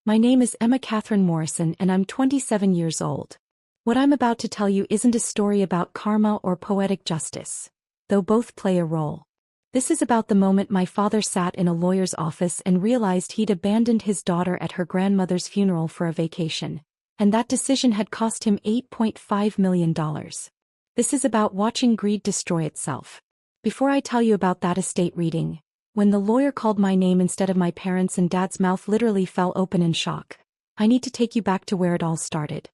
My name is Emma Catherine Morrison and I'm 27 years old. What I'm about to tell you isn't a story about karma or poetic justice, though both play a role. This is about the moment my father sat in a lawyer's office and realized he'd abandoned his daughter at her grandmother's funeral for a vacation, and that decision had cost him $8.5 million. This is about watching greed destroy itself. Before I tell you about that estate reading, when the lawyer called my name instead of my parents' and Dad's mouth literally fell open in shock, I need to take you back to where it all started.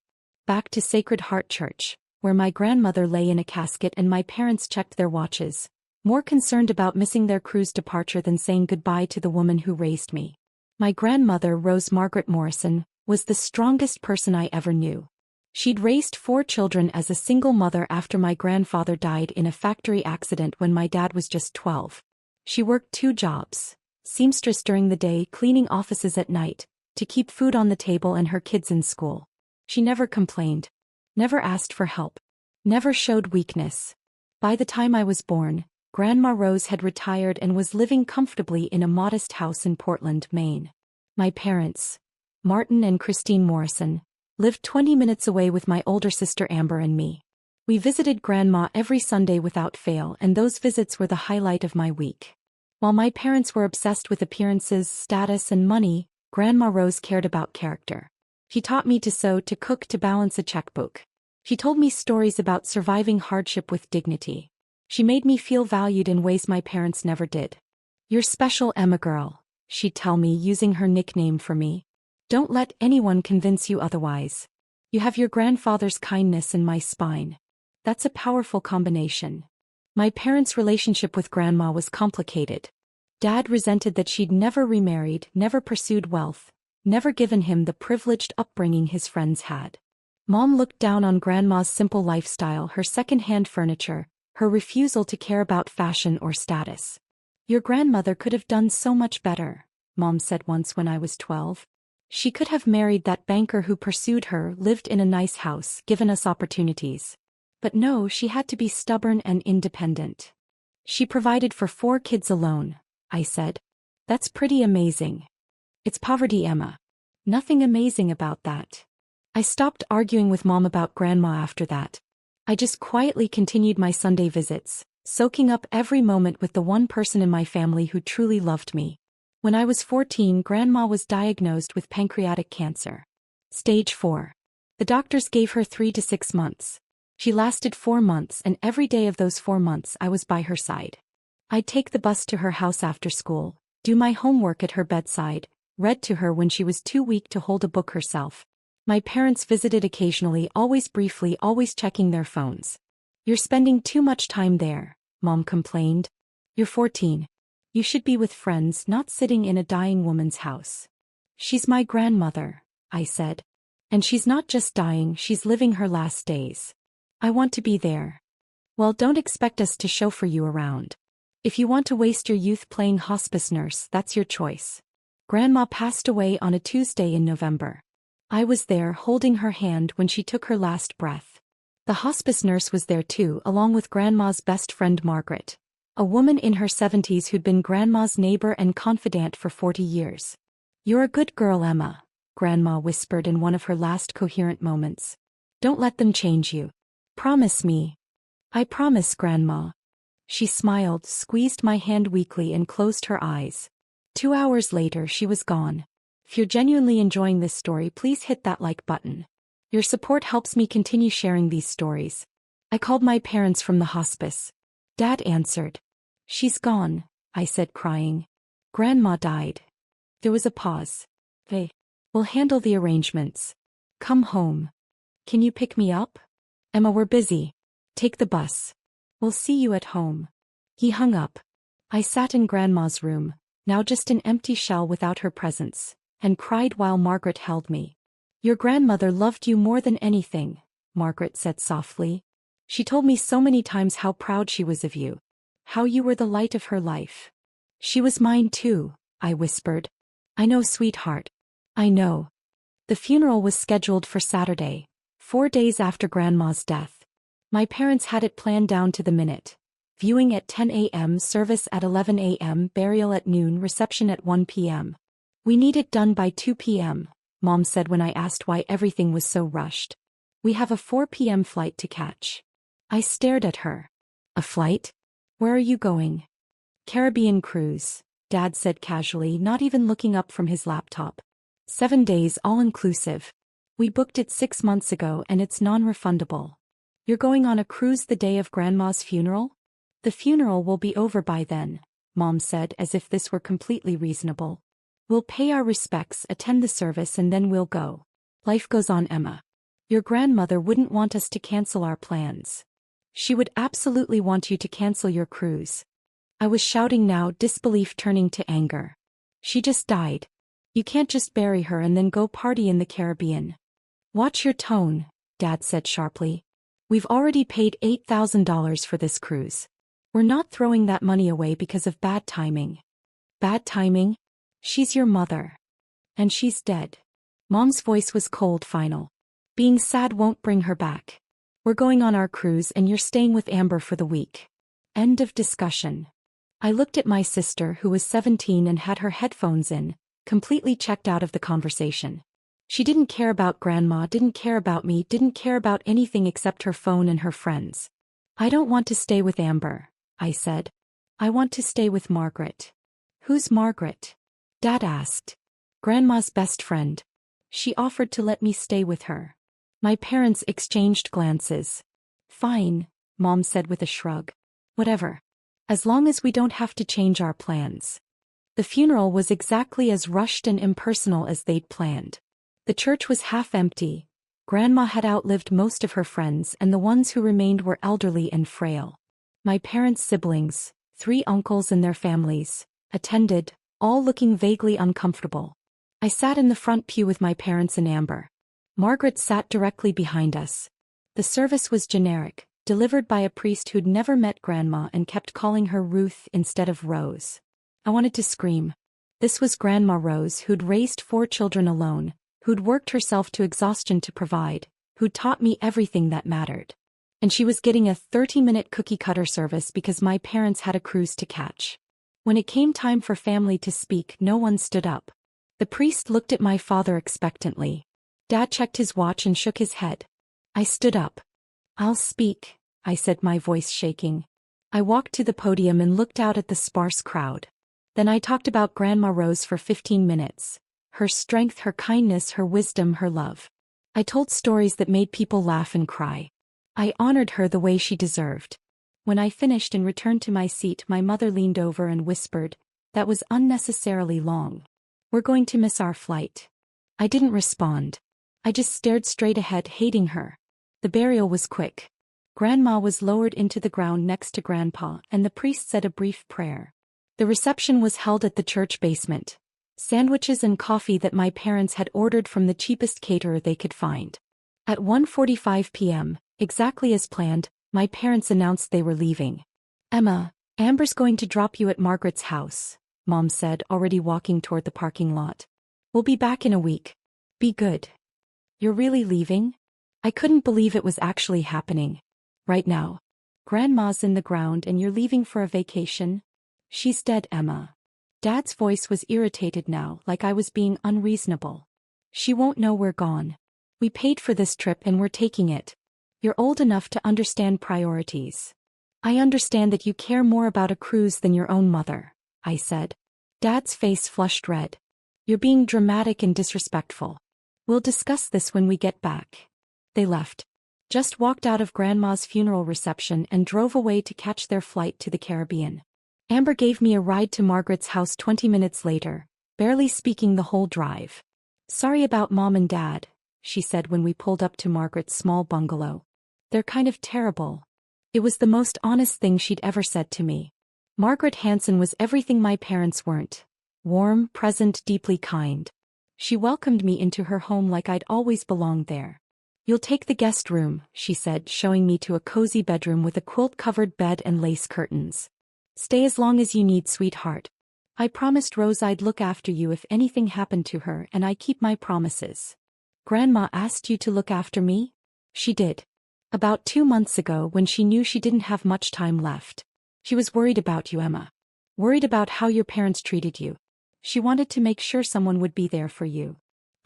Back to Sacred Heart Church, where my grandmother lay in a casket and my parents checked their watches, more concerned about missing their cruise departure than saying goodbye to the woman who raised me. My grandmother, Rose Margaret Morrison, was the strongest person I ever knew. She'd raised 4 children as a single mother after my grandfather died in a factory accident when my dad was just 12. She worked 2 jobs, seamstress during the day, cleaning offices at night, to keep food on the table and her kids in school. She never complained, never asked for help, never showed weakness. By the time I was born, Grandma Rose had retired and was living comfortably in a modest house in Portland, Maine. My parents, Martin and Christine Morrison, lived 20 minutes away with my older sister Amber and me. We visited Grandma every Sunday without fail, and those visits were the highlight of my week. While my parents were obsessed with appearances, status, and money, Grandma Rose cared about character. She taught me to sew, to cook, to balance a checkbook. She told me stories about surviving hardship with dignity. She made me feel valued in ways my parents never did. "You're special, Emma girl," she'd tell me, using her nickname for me. "Don't let anyone convince you otherwise. You have your grandfather's kindness and my spine. That's a powerful combination." My parents' relationship with Grandma was complicated. Dad resented that she'd never remarried, never pursued wealth, never given him the privileged upbringing his friends had. Mom looked down on Grandma's simple lifestyle, her second-hand furniture, her refusal to care about fashion or status. "Your grandmother could have done so much better," Mom said once when I was 12. "She could have married that banker who pursued her, lived in a nice house, given us opportunities. But no, she had to be stubborn and independent. She provided for 4 kids alone," I said. "That's pretty amazing." "It's poverty, Emma. Nothing amazing about that." I stopped arguing with Mom about Grandma after that. I just quietly continued my Sunday visits, soaking up every moment with the one person in my family who truly loved me. When I was 14, Grandma was diagnosed with pancreatic cancer. Stage 4. The doctors gave her 3 to 6 months. She lasted 4 months, and every day of those 4 months I was by her side. I'd take the bus to her house after school, do my homework at her bedside, read to her when she was too weak to hold a book herself. My parents visited occasionally, always briefly, always checking their phones. "You're spending too much time there," Mom complained. "You're 14. You should be with friends, not sitting in a dying woman's house." "She's my grandmother," I said. "And she's not just dying, she's living her last days. I want to be there." "Well, don't expect us to chauffeur you around. If you want to waste your youth playing hospice nurse, that's your choice." Grandma passed away on a Tuesday in November. I was there, holding her hand when she took her last breath. The hospice nurse was there too, along with Grandma's best friend Margaret, a woman in her 70s who'd been Grandma's neighbor and confidant for 40 years. "You're a good girl, Emma," Grandma whispered in one of her last coherent moments. "Don't let them change you. Promise me." "I promise, Grandma." She smiled, squeezed my hand weakly and closed her eyes. 2 hours later she was gone. If you're genuinely enjoying this story, please hit that like button. Your support helps me continue sharing these stories. I called my parents from the hospice. Dad answered. "She's gone," I said, crying. "Grandma died." There was a pause. "We'll handle the arrangements. Come home. Can you pick me up?" "Emma, we're busy. Take the bus. We'll see you at home." He hung up. I sat in Grandma's room, now just an empty shell without her presence, and cried while Margaret held me. "Your grandmother loved you more than anything," Margaret said softly. "She told me so many times how proud she was of you, how you were the light of her life." "She was mine too," I whispered. "I know, sweetheart. I know." The funeral was scheduled for Saturday, 4 days after Grandma's death. My parents had it planned down to the minute. Viewing at 10 a.m., service at 11 a.m., burial at noon, reception at 1 p.m. We need it done by 2 p.m., Mom said when I asked why everything was so rushed. We have a 4 p.m. flight to catch. I stared at her. A flight? Where are you going? Caribbean cruise, Dad said casually, not even looking up from his laptop. 7 days all-inclusive. We booked it 6 months ago and it's non-refundable. You're going on a cruise the day of Grandma's funeral? The funeral will be over by then, Mom said as if this were completely reasonable. We'll pay our respects, attend the service and then we'll go. Life goes on, Emma. Your grandmother wouldn't want us to cancel our plans. She would absolutely want you to cancel your cruise. I was shouting now, disbelief turning to anger. She just died. You can't just bury her and then go party in the Caribbean. Watch your tone, Dad said sharply. We've already paid $8,000 for this cruise. We're not throwing that money away because of bad timing. Bad timing? She's your mother. And she's dead. Mom's voice was cold, final. Being sad won't bring her back. We're going on our cruise and you're staying with Amber for the week. End of discussion. I looked at my sister who was 17 and had her headphones in, completely checked out of the conversation. She didn't care about Grandma, didn't care about me, didn't care about anything except her phone and her friends. I don't want to stay with Amber, I said. I want to stay with Margaret. Who's Margaret? Dad asked. Grandma's best friend. She offered to let me stay with her. My parents exchanged glances. Fine, Mom said with a shrug. Whatever. As long as we don't have to change our plans. The funeral was exactly as rushed and impersonal as they'd planned. The church was half empty. Grandma had outlived most of her friends and the ones who remained were elderly and frail. My parents' siblings, 3 uncles and their families, attended, all looking vaguely uncomfortable. I sat in the front pew with my parents and Amber. Margaret sat directly behind us. The service was generic, delivered by a priest who'd never met Grandma and kept calling her Ruth instead of Rose. I wanted to scream. This was Grandma Rose, who'd raised 4 children alone, who'd worked herself to exhaustion to provide, who'd taught me everything that mattered. And she was getting a 30-minute cookie-cutter service because my parents had a cruise to catch. When it came time for family to speak, no one stood up. The priest looked at my father expectantly. Dad checked his watch and shook his head. I stood up. I'll speak, I said, my voice shaking. I walked to the podium and looked out at the sparse crowd. Then I talked about Grandma Rose for 15 minutes. Her strength, her kindness, her wisdom, her love. I told stories that made people laugh and cry. I honored her the way she deserved. When I finished and returned to my seat, my mother leaned over and whispered, "That was unnecessarily long. We're going to miss our flight." I didn't respond. I just stared straight ahead, hating her. The burial was quick. Grandma was lowered into the ground next to Grandpa, and the priest said a brief prayer. The reception was held at the church basement. Sandwiches and coffee that my parents had ordered from the cheapest caterer they could find. At 1:45 p.m., exactly as planned, my parents announced they were leaving. "Emma, Amber's going to drop you at Margaret's house," Mom said, already walking toward the parking lot. "We'll be back in a week. Be good." "You're really leaving?" I couldn't believe it was actually happening. "Right now. Grandma's in the ground and you're leaving for a vacation?" "She's dead, Emma." Dad's voice was irritated now, like I was being unreasonable. "She won't know we're gone. We paid for this trip and we're taking it. You're old enough to understand priorities." "I understand that you care more about a cruise than your own mother," I said. Dad's face flushed red. "You're being dramatic and disrespectful. We'll discuss this when we get back." They left. Just walked out of Grandma's funeral reception and drove away to catch their flight to the Caribbean. Amber gave me a ride to Margaret's house 20 minutes later, barely speaking the whole drive. "Sorry about Mom and Dad," she said when we pulled up to Margaret's small bungalow. "They're kind of terrible." It was the most honest thing she'd ever said to me. Margaret Hanson was everything my parents weren't. Warm, present, deeply kind. She welcomed me into her home like I'd always belonged there. "You'll take the guest room," she said, showing me to a cozy bedroom with a quilt-covered bed and lace curtains. "Stay as long as you need, sweetheart. I promised Rose I'd look after you if anything happened to her, and I keep my promises." "Grandma asked you to look after me?" "She did. About 2 months ago when she knew she didn't have much time left. She was worried about you, Emma. Worried about how your parents treated you. She wanted to make sure someone would be there for you."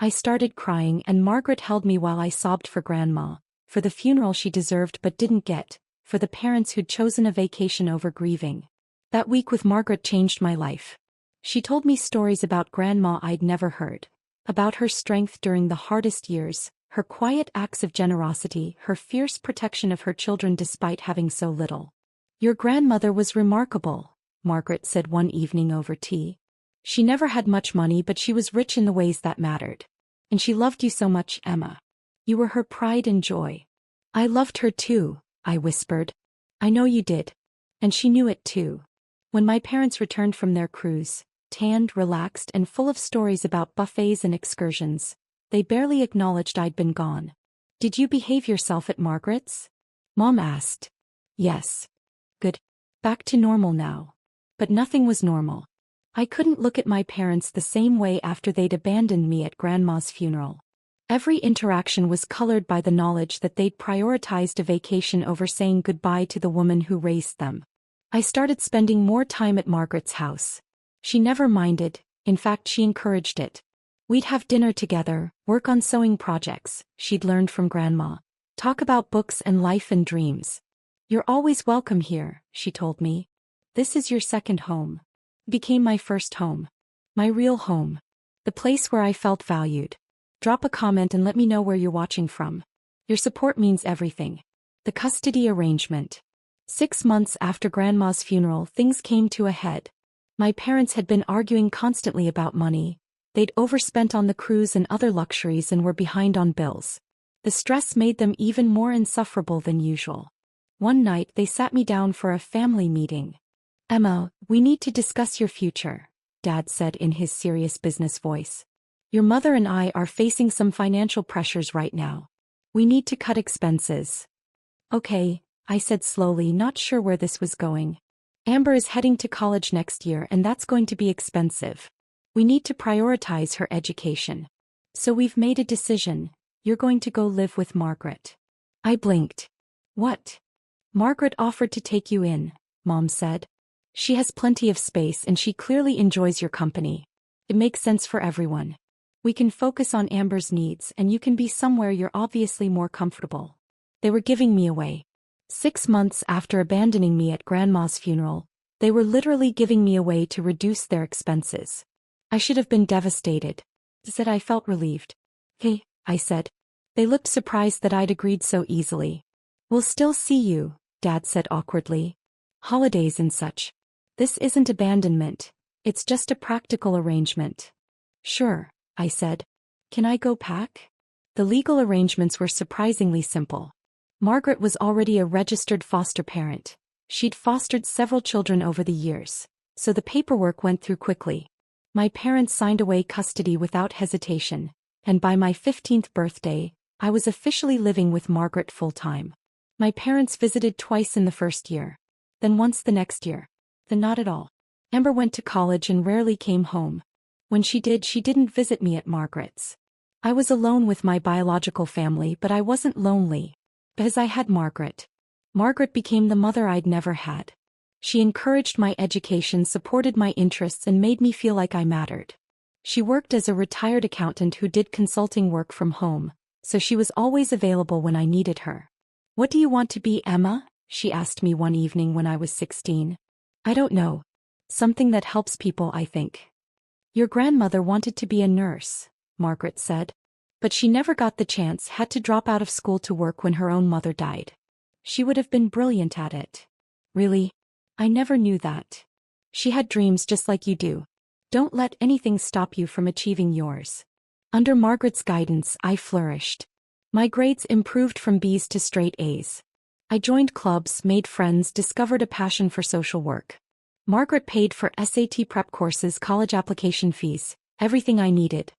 I started crying and Margaret held me while I sobbed for Grandma, for the funeral she deserved but didn't get, for the parents who'd chosen a vacation over grieving. That week with Margaret changed my life. She told me stories about Grandma I'd never heard, about her strength during the hardest years, her quiet acts of generosity, her fierce protection of her children despite having so little. "Your grandmother was remarkable," Margaret said one evening over tea. "She never had much money but she was rich in the ways that mattered. And she loved you so much, Emma. You were her pride and joy." "I loved her too," I whispered. "I know you did. And she knew it too." When my parents returned from their cruise, tanned, relaxed, and full of stories about buffets and excursions, they barely acknowledged I'd been gone. "Did you behave yourself at Margaret's?" Mom asked. "Yes." "Good. Back to normal now." But nothing was normal. I couldn't look at my parents the same way after they'd abandoned me at Grandma's funeral. Every interaction was colored by the knowledge that they'd prioritized a vacation over saying goodbye to the woman who raised them. I started spending more time at Margaret's house. She never minded, in fact she encouraged it. We'd have dinner together, work on sewing projects she'd learned from Grandma, talk about books and life and dreams. "You're always welcome here," she told me. "This is your second home." It became my first home. My real home. The place where I felt valued. Drop a comment and let me know where you're watching from. Your support means everything. The custody arrangement. 6 months after Grandma's funeral, things came to a head. My parents had been arguing constantly about money. They'd overspent on the cruise and other luxuries and were behind on bills. The stress made them even more insufferable than usual. One night they sat me down for a family meeting. "Emma, we need to discuss your future," Dad said in his serious business voice. "Your mother and I are facing some financial pressures right now. We need to cut expenses." "Okay," I said slowly, not sure where this was going. "Amber is heading to college next year and that's going to be expensive. We need to prioritize her education. So we've made a decision. You're going to go live with Margaret." I blinked. "What?" "Margaret offered to take you in," Mom said. "She has plenty of space and she clearly enjoys your company. It makes sense for everyone. We can focus on Amber's needs and you can be somewhere you're obviously more comfortable." They were giving me away. 6 months after abandoning me at Grandma's funeral, they were literally giving me away to reduce their expenses. I should have been devastated. Instead I felt relieved. "Hey," I said. They looked surprised that I'd agreed so easily. "We'll still see you," Dad said awkwardly. "Holidays and such. This isn't abandonment. It's just a practical arrangement." "Sure," I said. "Can I go pack?" The legal arrangements were surprisingly simple. Margaret was already a registered foster parent. She'd fostered several children over the years, so the paperwork went through quickly. My parents signed away custody without hesitation, and by my 15th birthday, I was officially living with Margaret full-time. My parents visited twice in the first year, then once the next year, then not at all. Amber went to college and rarely came home. When she did, she didn't visit me at Margaret's. I was alone with my biological family, but I wasn't lonely, because I had Margaret. Margaret became the mother I'd never had. She encouraged my education, supported my interests, and made me feel like I mattered. She worked as a retired accountant who did consulting work from home, so she was always available when I needed her. "What do you want to be, Emma?" she asked me one evening when I was 16. "I don't know. Something that helps people, I think." "Your grandmother wanted to be a nurse," Margaret said. "But she never got the chance, had to drop out of school to work when her own mother died. She would have been brilliant at it." "Really? I never knew that." "She had dreams just like you do. Don't let anything stop you from achieving yours." Under Margaret's guidance, I flourished. My grades improved from B's to straight A's. I joined clubs, made friends, discovered a passion for social work. Margaret paid for SAT prep courses, college application fees, everything I needed.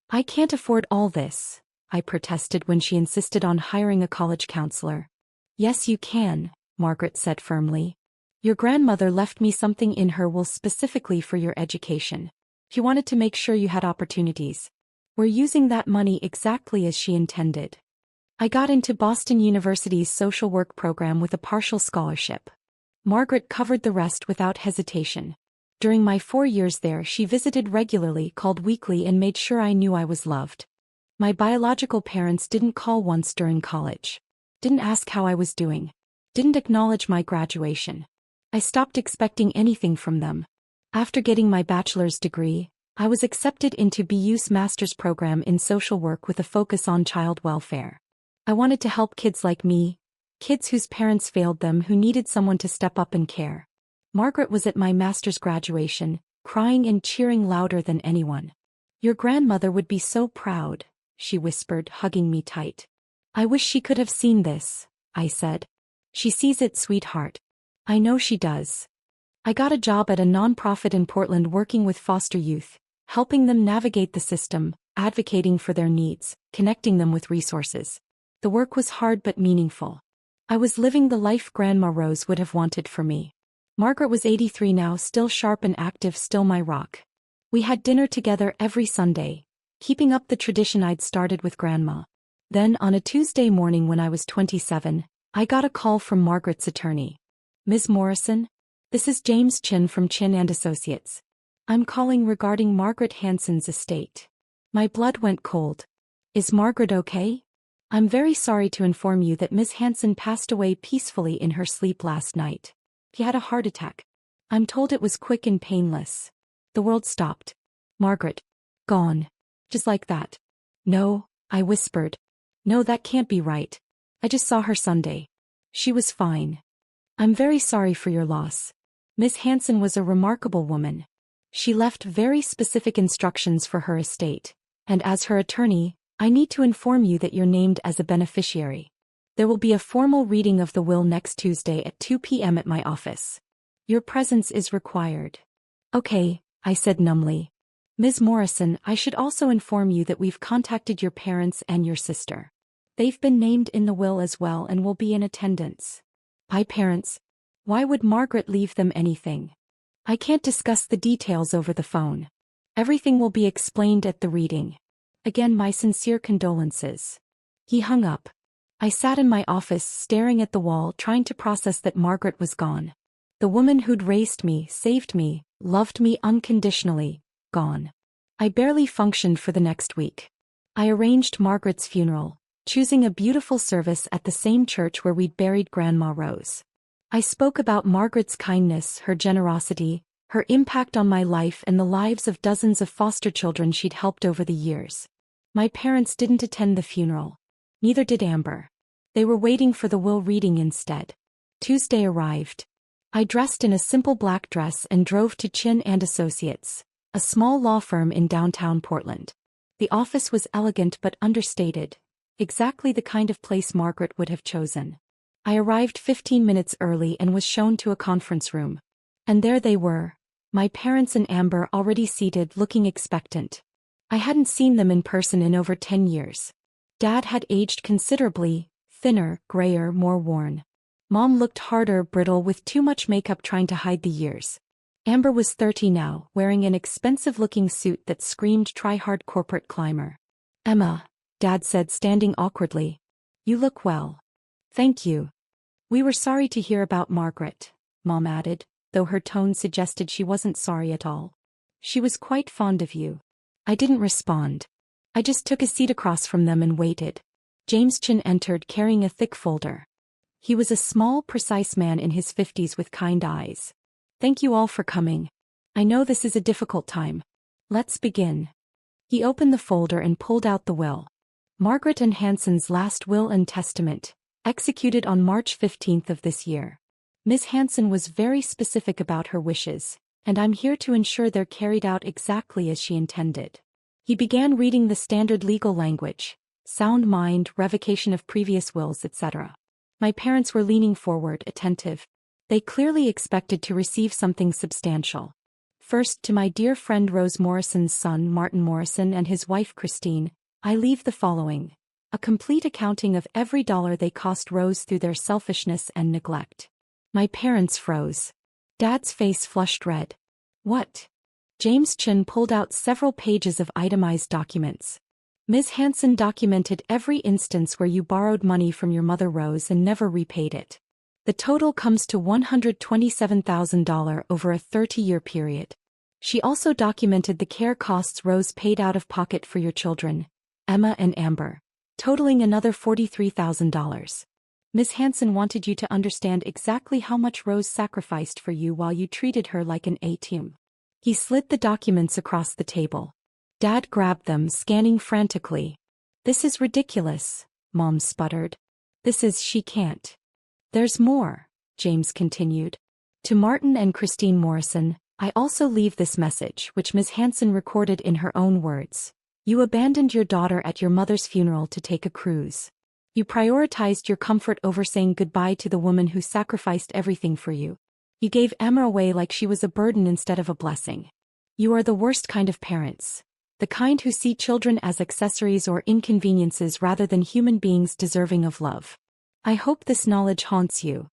"I can't afford all this," I protested when she insisted on hiring a college counselor. "Yes, you can," Margaret said firmly. "Your grandmother left me something in her will specifically for your education. She wanted to make sure you had opportunities. We're using that money exactly as she intended." I got into Boston University's social work program with a partial scholarship. Margaret covered the rest without hesitation. During my 4 years there, she visited regularly, called weekly, and made sure I knew I was loved. My biological parents didn't call once during college. Didn't ask how I was doing. Didn't acknowledge my graduation. I stopped expecting anything from them. After getting my bachelor's degree, I was accepted into BU's master's program in social work with a focus on child welfare. I wanted to help kids like me, kids whose parents failed them who needed someone to step up and care. Margaret was at my master's graduation, crying and cheering louder than anyone. "Your grandmother would be so proud," she whispered, hugging me tight. "I wish she could have seen this," I said. "She sees it, sweetheart." "I know she does." I got a job at a nonprofit in Portland working with foster youth, helping them navigate the system, advocating for their needs, connecting them with resources. The work was hard but meaningful. I was living the life Grandma Rose would have wanted for me. Margaret was 83 now, still sharp and active, still my rock. We had dinner together every Sunday, keeping up the tradition I'd started with Grandma. Then, on a Tuesday morning when I was 27, I got a call from Margaret's attorney. "Ms. Morrison? This is James Chin from Chin and Associates. I'm calling regarding Margaret Hansen's estate." My blood went cold. "Is Margaret okay?" "I'm very sorry to inform you that Ms. Hansen passed away peacefully in her sleep last night. She had a heart attack. I'm told it was quick and painless." The world stopped. "Margaret. Gone. Just like that." "No," I whispered. "No, that can't be right. I just saw her Sunday. She was fine." "I'm very sorry for your loss. Miss Hansen was a remarkable woman. She left very specific instructions for her estate, and as her attorney, I need to inform you that you're named as a beneficiary. There will be a formal reading of the will next Tuesday at 2 p.m. at my office. Your presence is required." "Okay," I said numbly. "Ms. Morrison, I should also inform you that we've contacted your parents and your sister. They've been named in the will as well and will be in attendance." "My parents? Why would Margaret leave them anything?" "I can't discuss the details over the phone. Everything will be explained at the reading. Again, my sincere condolences." He hung up. I sat in my office staring at the wall, trying to process that Margaret was gone. The woman who'd raised me, saved me, loved me unconditionally, gone. I barely functioned for the next week. I arranged Margaret's funeral, choosing a beautiful service at the same church where we'd buried Grandma Rose. I spoke about Margaret's kindness, her generosity, her impact on my life and the lives of dozens of foster children she'd helped over the years. My parents didn't attend the funeral. Neither did Amber. They were waiting for the will reading instead. Tuesday arrived. I dressed in a simple black dress and drove to Chin and Associates, a small law firm in downtown Portland. The office was elegant but understated, exactly the kind of place Margaret would have chosen. I arrived 15 minutes early and was shown to a conference room. And there they were, my parents and Amber already seated, looking expectant. I hadn't seen them in person in over 10 years. Dad had aged considerably, thinner, grayer, more worn. Mom looked harder, brittle, with too much makeup trying to hide the years. Amber was 30 now, wearing an expensive-looking suit that screamed try-hard corporate climber. "Emma," Dad said, standing awkwardly. "You look well." "Thank you." "We were sorry to hear about Margaret," Mom added, though her tone suggested she wasn't sorry at all. "She was quite fond of you." I didn't respond. I just took a seat across from them and waited. James Chin entered carrying a thick folder. He was a small, precise man in his 50s with kind eyes. "Thank you all for coming. I know this is a difficult time. Let's begin." He opened the folder and pulled out the will. Margaret and Hansen's last will and testament, executed on March 15th of this year. Miss Hansen was very specific about her wishes, and I'm here to ensure they're carried out exactly as she intended. He began reading the standard legal language: sound mind, revocation of previous wills, etc. My parents were leaning forward, attentive. They clearly expected to receive something substantial. "First, to my dear friend Rose Morrison's son Martin Morrison and his wife Christine, I leave the following: a complete accounting of every dollar they cost Rose through their selfishness and neglect." My parents froze. Dad's face flushed red. "What?" James Chin pulled out several pages of itemized documents. "Ms. Hansen documented every instance where you borrowed money from your mother Rose and never repaid it. The total comes to $127,000 over a 30-year period. She also documented the care costs Rose paid out of pocket for your children, Emma and Amber, totaling another $43,000. Miss Hanson wanted you to understand exactly how much Rose sacrificed for you while you treated her like an ATM. He slid the documents across the table. Dad grabbed them, scanning frantically. This is ridiculous, Mom sputtered. She can't. There's more, James continued. To Martin and Christine Morrison, I also leave this message, which Miss Hanson recorded in her own words. You abandoned your daughter at your mother's funeral to take a cruise. You prioritized your comfort over saying goodbye to the woman who sacrificed everything for you. You gave Emma away like she was a burden instead of a blessing. You are the worst kind of parents. The kind who see children as accessories or inconveniences rather than human beings deserving of love. I hope this knowledge haunts you.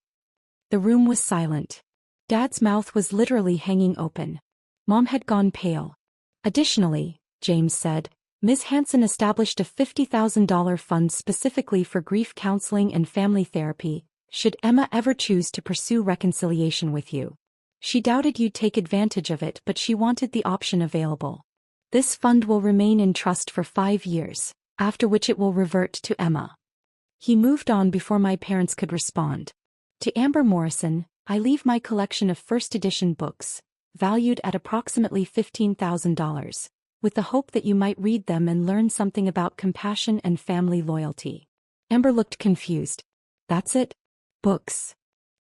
The room was silent. Dad's mouth was literally hanging open. Mom had gone pale. Additionally, James said, Ms. Hanson established a $50,000 fund specifically for grief counseling and family therapy, should Emma ever choose to pursue reconciliation with you. She doubted you'd take advantage of it, but she wanted the option available. This fund will remain in trust for 5 years, after which it will revert to Emma. He moved on before my parents could respond. To Amber Morrison, I leave my collection of first edition books, valued at approximately $15,000. With the hope that you might read them and learn something about compassion and family loyalty. Amber looked confused. That's it? Books?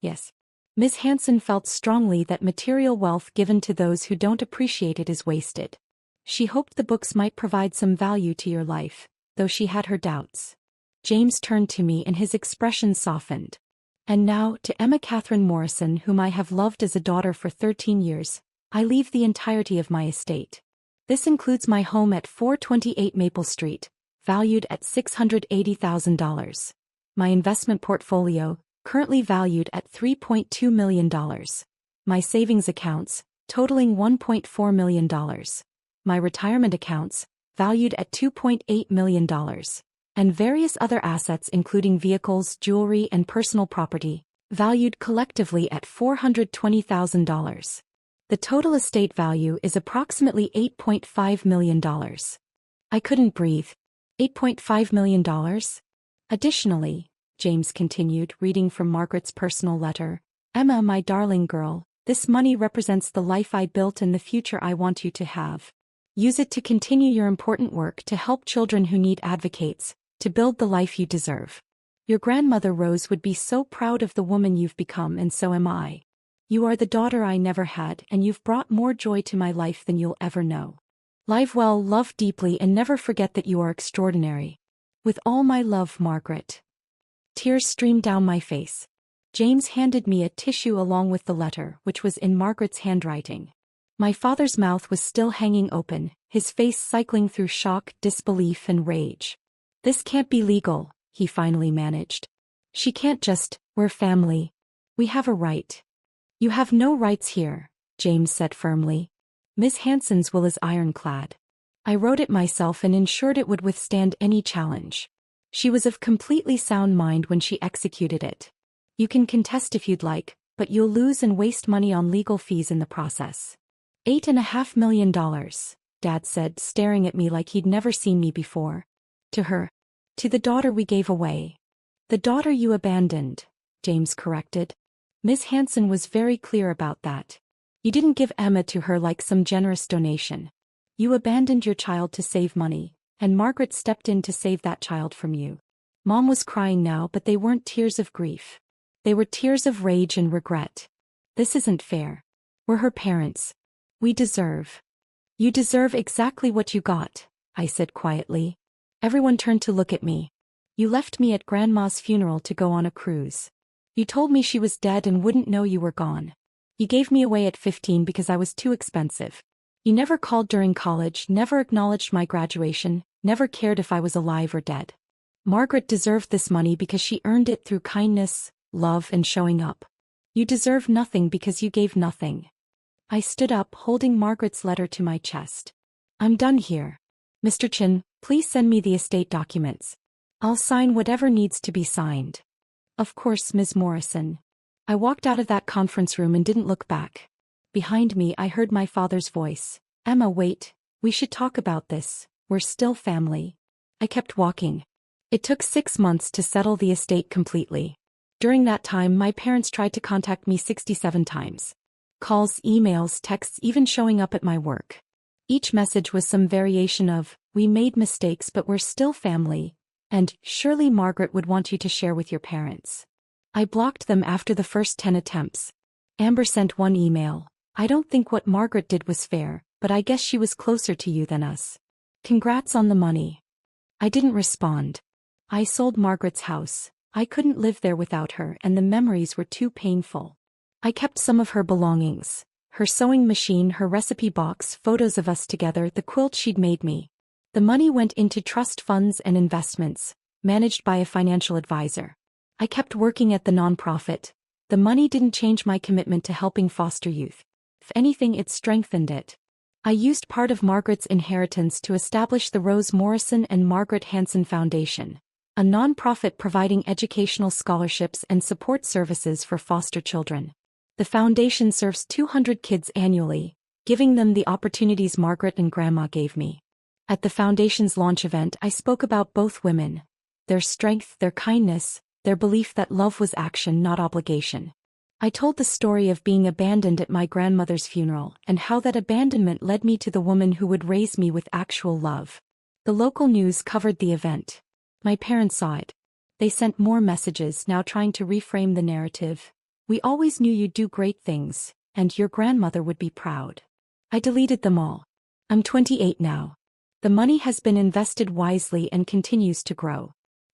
Yes. Miss Hanson felt strongly that material wealth given to those who don't appreciate it is wasted. She hoped the books might provide some value to your life, though she had her doubts. James turned to me and his expression softened. And now, to Emma Catherine Morrison, whom I have loved as a daughter for 13 years, I leave the entirety of my estate. This includes my home at 428 Maple Street, valued at $680,000. My investment portfolio, currently valued at $3.2 million. My savings accounts, totaling $1.4 million. My retirement accounts, valued at $2.8 million. And various other assets including vehicles, jewelry, and personal property, valued collectively at $420,000. The total estate value is approximately $8.5 million. I couldn't breathe. $8.5 million? Additionally, James continued, reading from Margaret's personal letter, Emma, my darling girl, this money represents the life I built and the future I want you to have. Use it to continue your important work to help children who need advocates, to build the life you deserve. Your grandmother Rose would be so proud of the woman you've become, and so am I. You are the daughter I never had, and you've brought more joy to my life than you'll ever know. Live well, love deeply, and never forget that you are extraordinary. With all my love, Margaret. Tears streamed down my face. James handed me a tissue along with the letter, which was in Margaret's handwriting. My father's mouth was still hanging open, his face cycling through shock, disbelief, and rage. This can't be legal, he finally managed. She can't just, we're family. We have a right. You have no rights here, James said firmly. Miss Hanson's will is ironclad. I wrote it myself and ensured it would withstand any challenge. She was of completely sound mind when she executed it. You can contest if you'd like, but you'll lose and waste money on legal fees in the process. $8.5 million, Dad said, staring at me like he'd never seen me before. To her. To the daughter we gave away. The daughter you abandoned, James corrected. Miss Hanson was very clear about that. You didn't give Emma to her like some generous donation. You abandoned your child to save money, and Margaret stepped in to save that child from you. Mom was crying now, but they weren't tears of grief. They were tears of rage and regret. This isn't fair. We're her parents. We deserve. You deserve exactly what you got, I said quietly. Everyone turned to look at me. You left me at Grandma's funeral to go on a cruise. You told me she was dead and wouldn't know you were gone. You gave me away at 15 because I was too expensive. You never called during college, never acknowledged my graduation, never cared if I was alive or dead. Margaret deserved this money because she earned it through kindness, love, and showing up. You deserve nothing because you gave nothing. I stood up, holding Margaret's letter to my chest. I'm done here. Mr. Chin, please send me the estate documents. I'll sign whatever needs to be signed. Of course, Ms. Morrison. I walked out of that conference room and didn't look back. Behind me, I heard my father's voice. Emma, wait. We should talk about this. We're still family. I kept walking. It took 6 months to settle the estate completely. During that time, my parents tried to contact me 67 times. Calls, emails, texts, even showing up at my work. Each message was some variation of, "We made mistakes but we're still family," and "Surely Margaret would want you to share with your parents." I blocked them after the first 10 attempts. Amber sent one email. "I don't think what Margaret did was fair, but I guess she was closer to you than us. Congrats on the money." I didn't respond. I sold Margaret's house. I couldn't live there without her, and the memories were too painful. I kept some of her belongings. Her sewing machine, her recipe box, photos of us together, the quilt she'd made me. The money went into trust funds and investments, managed by a financial advisor. I kept working at the nonprofit. The money didn't change my commitment to helping foster youth. If anything, it strengthened it. I used part of Margaret's inheritance to establish the Rose Morrison and Margaret Hanson Foundation, a nonprofit providing educational scholarships and support services for foster children. The foundation serves 200 kids annually, giving them the opportunities Margaret and Grandma gave me. At the foundation's launch event, I spoke about both women, their strength, their kindness, their belief that love was action, not obligation. I told the story of being abandoned at my grandmother's funeral and how that abandonment led me to the woman who would raise me with actual love. The local news covered the event. My parents saw it. They sent more messages, now trying to reframe the narrative. "We always knew you'd do great things, and your grandmother would be proud." I deleted them all. I'm 28 now. The money has been invested wisely and continues to grow.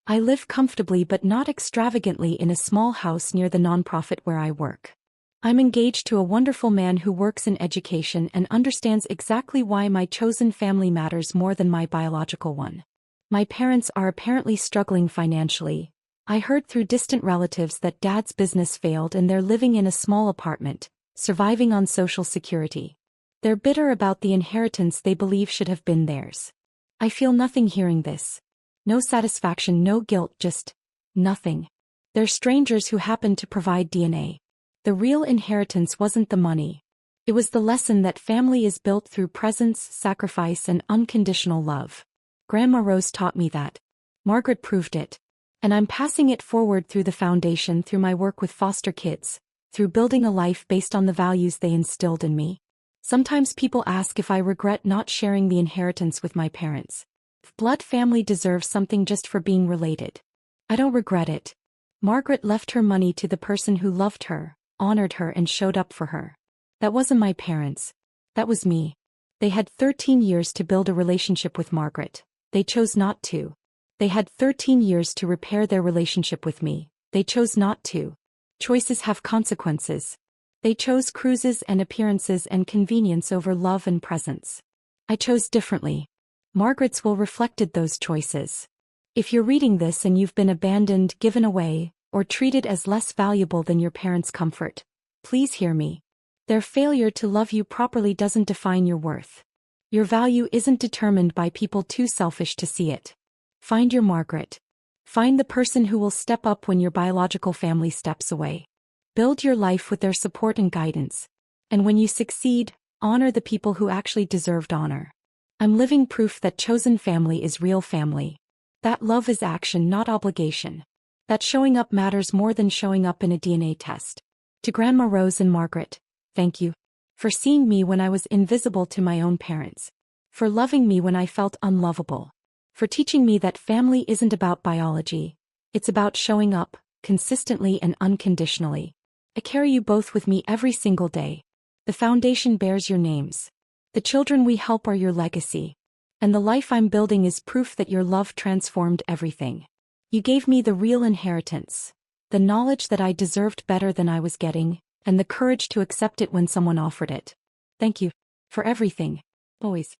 I live comfortably but not extravagantly in a small house near the nonprofit where I work. I'm engaged to a wonderful man who works in education and understands exactly why my chosen family matters more than my biological one. My parents are apparently struggling financially. I heard through distant relatives that Dad's business failed and they're living in a small apartment, surviving on Social Security. They're bitter about the inheritance they believe should have been theirs. I feel nothing hearing this. No satisfaction, no guilt, just nothing. They're strangers who happen to provide DNA. The real inheritance wasn't the money. It was the lesson that family is built through presence, sacrifice, and unconditional love. Grandma Rose taught me that. Margaret proved it. And I'm passing it forward through the foundation, through my work with foster kids, through building a life based on the values they instilled in me. Sometimes people ask if I regret not sharing the inheritance with my parents. If blood family deserves something just for being related. I don't regret it. Margaret left her money to the person who loved her, honored her, and showed up for her. That wasn't my parents. That was me. They had 13 years to build a relationship with Margaret. They chose not to. They had 13 years to repair their relationship with me. They chose not to. Choices have consequences. They chose cruises and appearances and convenience over love and presence. I chose differently. Margaret's will reflected those choices. If you're reading this and you've been abandoned, given away, or treated as less valuable than your parents' comfort, please hear me. Their failure to love you properly doesn't define your worth. Your value isn't determined by people too selfish to see it. Find your Margaret. Find the person who will step up when your biological family steps away. Build your life with their support and guidance. And when you succeed, honor the people who actually deserved honor. I'm living proof that chosen family is real family. That love is action, not obligation. That showing up matters more than showing up in a DNA test. To Grandma Rose and Margaret, thank you. For seeing me when I was invisible to my own parents. For loving me when I felt unlovable. For teaching me that family isn't about biology. It's about showing up, consistently and unconditionally. I carry you both with me every single day. The foundation bears your names. The children we help are your legacy. And the life I'm building is proof that your love transformed everything. You gave me the real inheritance. The knowledge that I deserved better than I was getting, and the courage to accept it when someone offered it. Thank you. For everything. Always.